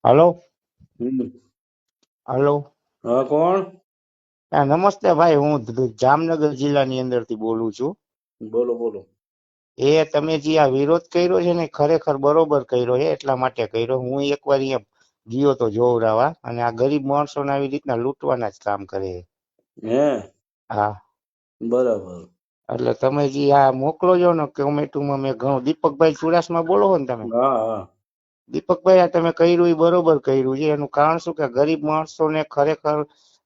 Hello. હમ. Hello. હા, કોણ? નમસ્તે ભાઈ, હું જામનગર જિલ્લાની અંદરથી બોલું છું. બોલો બોલો. તમે જે આ વિરોધ કર્યો છે ને, ખરેખર બરોબર કર્યો છે. એટલા માટે કર્યો, હું એકવાર અહીંયા ગયો તો જોવરાવા, અને આ ગરીબ માણસોને આવી રીતના લૂંટવાના જ કામ કરે છે. હે, હા, બરાબર. એટલે તમે જે આ મોકલો છો ને કોમેન્ટમાં, મેં ઘણું દીપકભાઈ ચુડાસમા બોલો છો ને તમે? હા હા. દીપકભાઈ, આ તમે કર્યું એ બરોબર કર્યું છે. એનું કારણ શું કે ગરીબ માણસોને ખરેખર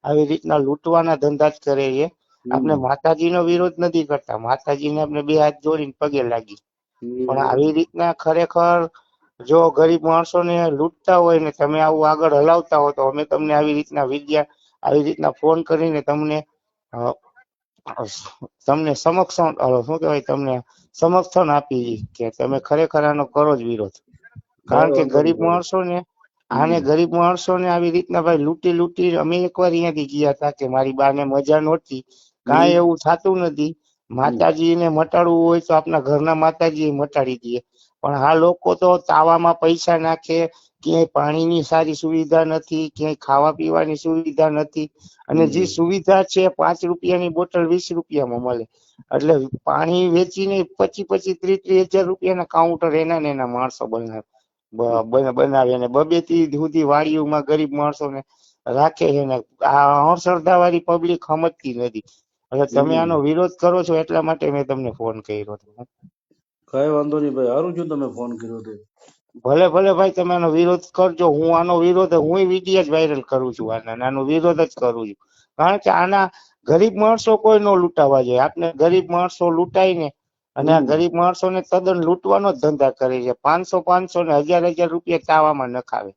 આવી રીતના લૂંટવાના ધંધા જ કરે છે. આપણે હમ માતાજીનો વિરોધ નથી કરતા, માતાજીને આપણે બે હાથ જોડીને પગે લાગી, પણ હમ આવી રીતના ખરેખર જો ગરીબ માણસોને લૂંટતા હોય ને તમે આવું આગળ હલાવતા હો, તો અમે તમને આવી રીતના આવી રીતના ફોન કરીને તમને શું કહેવાય, તમને સમર્થન આપી કે તમે ખરેખર આનો કરો જ વિરોધ. કઈ કારણ કે વાંધો નહીં ગરીબ ભાઈ. માણસો ને હમ ગરીબ માણસો ને આવી રીતના ભાઈ લૂંટી લૂંટી, અમે એકવાર અહીંયાથી ગયા હતા કે મારી બા ને મજા નહોતી, કાંઈ હમ એવું થતું નથી. હમ માતાજીને મટાડવું હોય તો આપણા ઘરના માતાજી મટાડી દઈએ, પણ આ લોકો તો તાવામાં પૈસા નાખે. ક્યાંય પાણીની સારી સુવિધા નથી, ક્યાંય ખાવા પીવાની સુવિધા નથી, અને જે હમ સુવિધા છે 5 રૂપિયાની બોટલ 20 રૂપિયામાં મળે. એટલે પાણી વેચીને 25-30 હજાર રૂપિયાના કાઉન્ટર એના ને એના માણસો બનાવે ને બબે થી સુધી વાડીઓમાં ગરીબ માણસોને રાખે છે ને. આ અંધશ્રદ્ધા વાળી પબ્લિક સમજતી નથી. એટલે તમે હમ આનો વિરોધ કરો છો એટલા માટે મેં તમને ફોન કર્યો હતો. કઈ વાંધો નહીં ભાઈ, સારું છું તમે ફોન કર્યો તે. ભલે ભલે ભાઈ, તમે આનો વિરોધ કરજો. હું આનો વિરોધ વિડીયો જ વાયરલ કરું છું, આનો વિરોધ જ કરું છું. કારણ કે આના ગરીબ માણસો કોઈ નો લૂંટાવા જોઈએ. આપણે ગરીબ માણસો લૂંટાય ને, અને આ હમ ગરીબ માણસોને તદ્દન લૂંટવાનો જ ધંધા કરે છે. 500 ને 1000 રૂપિયા તાવામાં નખાવે.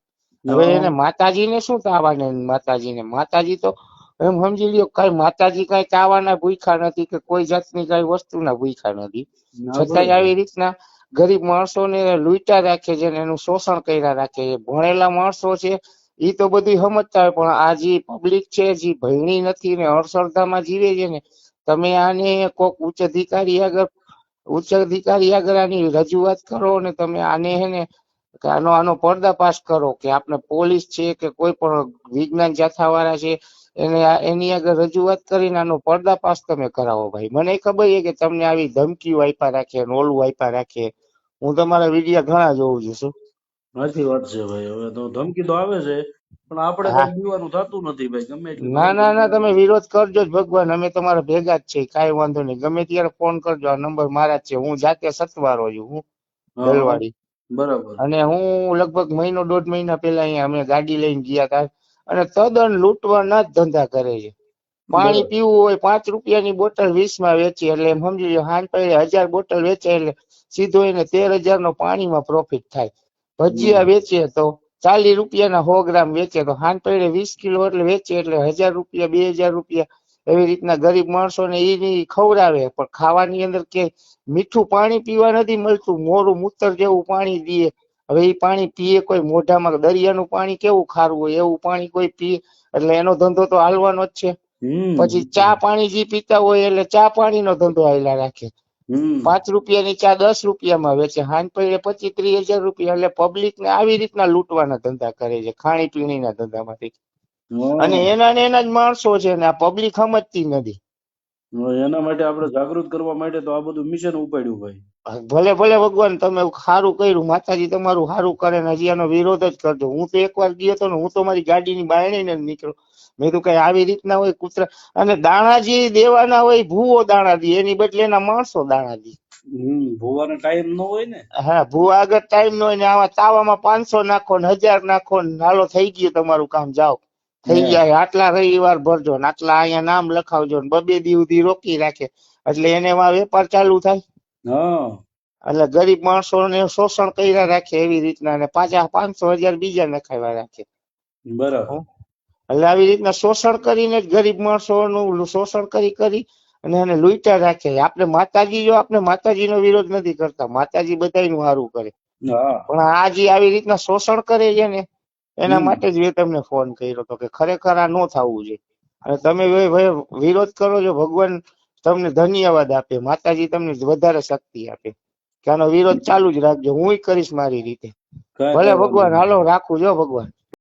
હવે હા એને માતાજીને શું તાવાને, માતાજી તો એમ સમજી લ્યો, કઈ માતાજી કઈ તાવાના ભૂખ્યા નથી, કે કોઈ જાતની કઈ વસ્તુના ભૂખ્યા નથી. ના છતાંય બરોબર. આવી રીતના ગરીબ માણસોને લૂંટા રાખે છે ને એનું શોષણ કર્યા રાખે છે. ભણેલા માણસો છે એ તો બધું સમજતા હોય, પણ આ જે પબ્લિક છે જે ભયણી નથી ને અંધશ્રદ્ધામાં જીવે છે ને, તમે આને કોક ઉચ્ચ અધિકારી આગળ આની રજૂઆત કરો ને, તમે આને હે ને કે આનો પર્દાફાશ કરો, કે આપણે પોલીસ છે કે કોઈ પણ વિજ્ઞાન જાથા વાળા છે એની આગળ રજૂઆત કરીને આનો પર્દાફાશ તમે કરાવો. ભાઈ, મને ખબર છે કે તમને આવી ધમકીઓ આપ્યા રાખે, ઓલું આપ્યા રાખે. હું તમારા વિડીયો ઘણા જોઉં છું. શું? સાચી વાત છે ભાઈ. હવે તો ધમકી તો આવે છે, પણ આપણે હા, કઈ દીવાનું થતું નથી ભાઈ. ગમે એટલી ના ના ના, તમે ધમકી. વિરોધ કરજો જ ભગવાન. અમે તમારા ભેગા જ છે, કાંઈ વાંધો નહીં. ગમે ત્યારે ફોન કરજો, આ નંબર મારા જ છે. હું જાતે સતવારો છું, હું હા હા, દલવાડી. બરાબર. અને હું લગભગ મહિનો દોઢ મહિના પેલા અહીંયા અમે ગાડી લઈને ગયા હતા, અને તદ્દન લૂંટવાના જ ધંધા કરે છે. પાણી બરાબર. પીવું હોય 5 રૂપિયાની બોટલ 20માં વેચી, એટલે એમ સમજી લો હાન પડે 1000 બોટલ વેચે એટલે સીધો એને 13,000 નો પાણીમાં પ્રોફિટ થાય. ભજીયા હમ વેચે તો 40 રૂપિયાના 100 ગ્રામ વેચે, તો હાન પડે 20 કિલો એટલે વેચે, એટલે 1000 રૂપિયા 2000 રૂપિયા એવી રીતના ગરીબ માણસોને ઈ ખવડાવે. પણ ખાવાની અંદર કે મીઠું પાણી પીવા નથી મળતું, મોરું મૂતર જેવું પાણી પીએ. હવે એ પાણી પીએ કોઈ મોઢામાં, દરિયાનું પાણી કેવું ખારું હોય એવું પાણી કોઈ પીએ, એટલે એનો ધંધો તો હાલવાનો જ છે. પછી ચા હમ પાણી જે પીતા હોય એટલે ચા પાણીનો ધંધો હાલ્યા રાખે. હમ 5 રૂપિયાની ચા 10 રૂપિયામાં વેચે, હાન પડે 25-30 હજાર રૂપિયા. એટલે પબ્લિક ને આવી રીતના લૂંટવાના ધંધા કરે છે, ખાણી પીણીના ધંધામાંથી. અને હા. એના ને એના જ માણસો છે ને આ પબ્લિક સમજતી નથી. હવે એના માટે આપણે જાગૃત કરવા માટે તો આ બધું મિશન ઉપાડ્યું ભાઈ. ભલે ભલે ભગવાન, તમે સારું કર્યું. માતાજી તમારું સારું કરે ને હજી આનો વિરોધ જ કરજો. હું તો એકવાર ગયો હતો ને, હું તો મારી ગાડીની બાયણે ને નીકળ્યો. મેં તો કઈ આવી રીતના હોય કૂતરા, અને દાણા જે દેવાના હોય ભૂવો દાણા દે, એની બદલે એના માણસો દાણા દે. ભોવાનો ટાઈમ ન હોય ને. હા, ભૂવા આગળ ટાઈમ નો હોય ને આવા તાવામાં 500 નાખો ને 1000 નાખો ને હાલો થઈ ગયું તમારું કામ, જાઓ. થઈ હે. જાય, આટલા રવિવાર ભરજો ને આટલા અહીંયા નામ લખાવજો ને 2-2 દી સુધી રોકી રાખે, એટલે એને એમાં વેપાર ચાલુ થાય. હા. એટલે ગરીબ માણસોને શોષણ કર્યા રાખે એવી રીતના, અને પાછા 500-1000 બીજા નખાવ્યા રાખે. બરાબર. એટલે આવી રીતના શોષણ કરીને જ ગરીબ માણસોનું શોષણ કરી અને એને લૂંટ્યા રાખે. આપણે માતાજીનો વિરોધ નથી કરતા, માતાજી બધાયનું સારું કરે, હા. પણ આ જે આવી રીતના શોષણ કરે છે ને, એના હમ માટે જ મેં તમને ફોન કર્યો હતો કે ખરેખર આ ન થવું જોઈએ. અને તમે વિરોધ કરો છો, ભગવાન તમને ધન્યવાદ આપે, માતાજી તમને વધારે શક્તિ આપે. કે આનો વિરોધ ચાલુ જ રાખજો, હું કરીશ મારી રીતે. કાંઈ ભલે વાંધો ભગવાન, નહીં. હાલો રાખું જો ભગવાન.